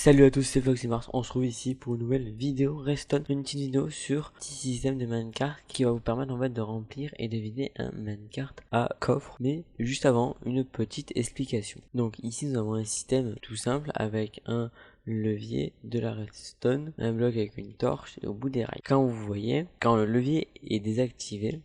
Salut à tous, c'est Fox et Mars. On se retrouve ici pour une nouvelle vidéo Redstone, une petite vidéo sur un petit système de minecart qui va vous permettre en fait de remplir et de vider un minecart à coffre. Mais juste avant, une petite explication. Donc ici nous avons un système tout simple avec un levier, de la redstone, un bloc avec une torche et au bout des rails. Quand vous voyez, quand le levier est désactivé,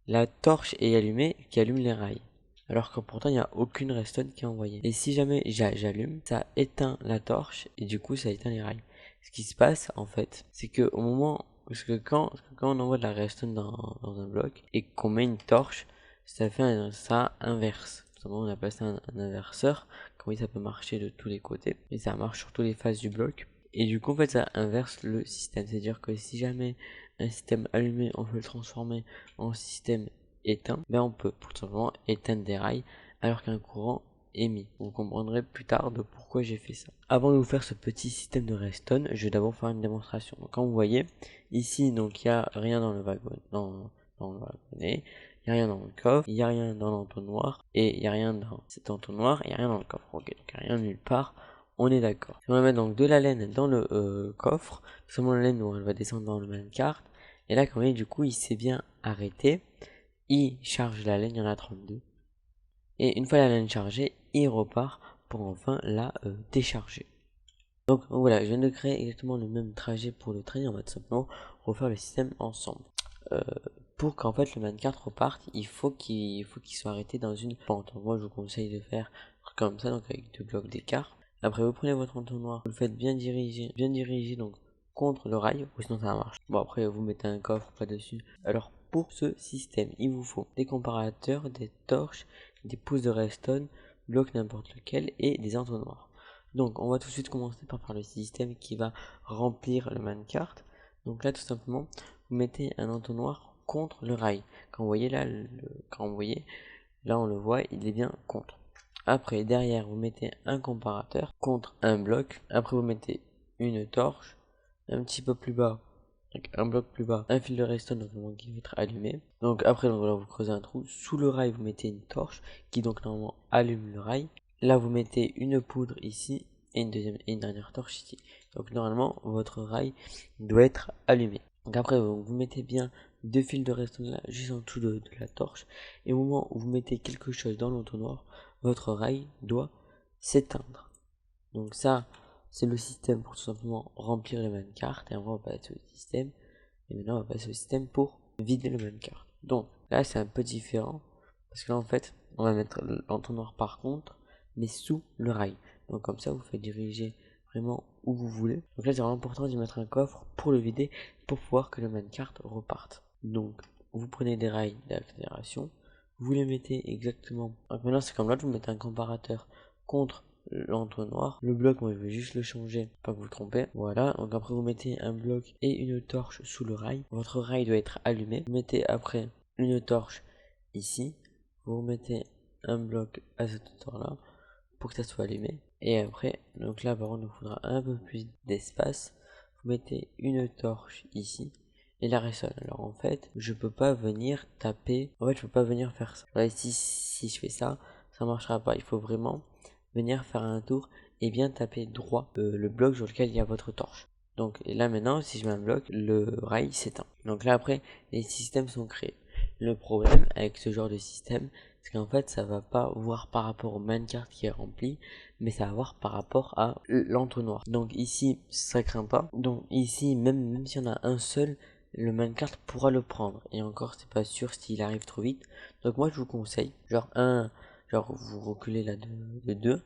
la torche est allumée qui allume les rails. Alors que pourtant il n'y a aucune redstone qui est envoyée. Et si jamais j'allume, ça éteint la torche et du coup ça éteint les rails. Ce qui se passe en fait, c'est que au moment, parce que quand on envoie de la redstone dans un bloc et qu'on met une torche, ça fait ça inverse. On appelle ça un inverseur. Comme ça peut marcher de tous les côtés et ça marche sur toutes les phases du bloc. Et du coup en fait ça inverse le système. C'est-à-dire que si jamais un système allumé, on veut le transformer en système éteint, ben on peut tout simplement éteindre des rails alors qu'un courant est mis. Vous comprendrez plus tard de pourquoi j'ai fait ça. Avant de vous faire ce petit système de redstone, je vais d'abord faire une démonstration. Donc, quand vous voyez ici, donc il n'y a rien dans le wagon, dans le wagonnet, il n'y a rien dans le coffre, il n'y a rien dans l'entonnoir et il n'y a rien dans cet entonnoir, il n'y a rien dans le coffre. Ok, donc il n'y a rien nulle part. On est d'accord. On va mettre donc de la laine dans le coffre. Seulement la laine, elle va descendre dans le minecart. Et là, comme vous voyez, du coup, il s'est bien arrêté. Il charge la laine, il y en a 32. Et une fois la laine chargée, il repart pour enfin la décharger. Donc voilà, je viens de créer exactement le même trajet pour le train. On va tout simplement refaire le système ensemble. Pour qu'en fait le minecart reparte, il faut qu'il soit arrêté dans une pente. Donc, moi je vous conseille de faire comme ça, donc avec 2 blocs d'écart. Après vous prenez votre entonnoir, vous le faites bien diriger donc contre le rail, ou sinon ça marche. Bon après vous mettez un coffre pas dessus. Alors pour ce système, il vous faut des comparateurs, des torches, des pousses de redstone, blocs n'importe lequel et des entonnoirs. Donc on va tout de suite commencer par faire le système qui va remplir le minecart. Donc là tout simplement, vous mettez un entonnoir contre le rail. Quand vous voyez là, là on le voit, il est bien contre. Après derrière vous mettez un comparateur contre un bloc. Après vous mettez une torche. Un petit peu plus bas, donc un bloc plus bas, un fil de redstone donc qui va être allumé. Donc après donc, là, vous creusez un trou. Sous le rail vous mettez une torche qui donc normalement allume le rail. Là vous mettez une poudre ici et une dernière torche ici. Donc normalement votre rail doit être allumé. Donc après vous mettez bien 2 fils de redstone là juste en dessous de la torche. Et au moment où vous mettez quelque chose dans l'entonnoir, votre rail doit s'éteindre. Donc ça, c'est le système pour tout simplement remplir le minecart. Et on va passer au système. Et maintenant, on va passer au système pour vider le minecart. Donc là, c'est un peu différent. Parce que là, en fait, on va mettre l'entonnoir par contre, mais sous le rail. Donc comme ça, vous faites diriger vraiment où vous voulez. Donc là, c'est vraiment important d'y mettre un coffre pour le vider, pour pouvoir que le minecart reparte. Donc, vous prenez des rails d'accélération, vous les mettez exactement. Donc maintenant, c'est comme là, vous mettez un comparateur contre l'entonnoir. Le bloc, moi je vais juste le changer, pas que vous trompez. Voilà, donc après vous mettez un bloc et une torche sous le rail. Votre rail doit être allumé. Vous mettez après une torche ici. Vous mettez un bloc à cette hauteur-là pour que ça soit allumé. Et après, donc là par contre, il nous faudra un peu plus d'espace. Vous mettez une torche ici et la redstone. Alors en fait, je peux pas venir taper. En fait, je peux pas venir faire ça. Là, si je fais ça, ça marchera pas. Il faut vraiment venir faire un tour et bien taper droit le bloc sur lequel il y a votre torche. Donc et là maintenant, si je mets un bloc, le rail s'éteint. Donc là après, les systèmes sont créés. Le problème avec ce genre de système, c'est qu'en fait, ça va pas voir par rapport au minecart qui est rempli, mais ça va voir par rapport à l'entonnoir. Donc ici, ça craint pas. Donc ici, même s'il y en a un seul, le minecart pourra le prendre. Et encore, c'est pas sûr s'il arrive trop vite. Donc moi, je vous conseille, genre vous reculez là de 2,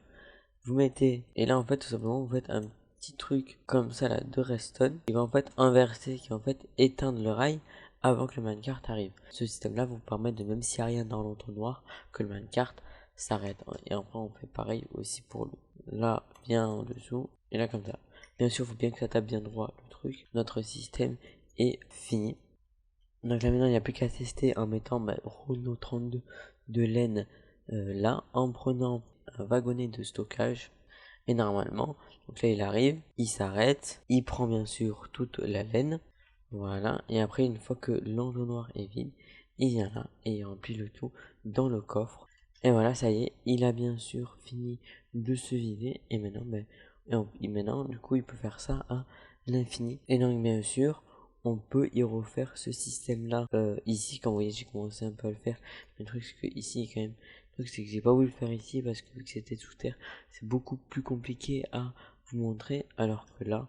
vous mettez, et là en fait tout simplement vous faites un petit truc comme ça là de redstone qui va en fait inverser, qui va en fait éteindre le rail avant que le minecart arrive. Ce système là vous permet de, même s'il n'y a rien dans l'entonnoir, que le minecart s'arrête. Et après on fait pareil aussi pour là bien en dessous et là comme ça. Bien sûr il faut bien que ça tape bien droit le truc. Notre système est fini. Donc là maintenant il n'y a plus qu'à tester en mettant Renault 32 de laine là, en prenant un wagonnet de stockage. Et normalement, donc là il arrive, il s'arrête, il prend bien sûr toute la laine. Voilà, et après une fois que l'entonnoir est vide, il vient là et il remplit le tout dans le coffre. Et voilà, ça y est, il a bien sûr fini de se vider. Et maintenant, Et maintenant, du coup, il peut faire ça à l'infini. Et donc, bien sûr, on peut y refaire ce système-là ici. Quand vous voyez, j'ai commencé un peu à le faire. Mais le truc, c'est que ici, quand même, le truc, c'est que j'ai pas voulu le faire ici parce que vu que c'était sous terre, c'est beaucoup plus compliqué à vous montrer. Alors que là,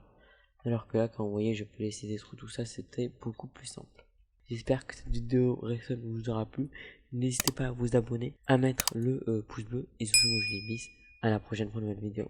quand vous voyez, je peux laisser des trous, tout ça, c'était beaucoup plus simple. J'espère que cette vidéo vous aura plu. N'hésitez pas à vous abonner, à mettre le pouce bleu. Et surtout, moi, je vous dis bis. À la prochaine pour une nouvelle vidéo.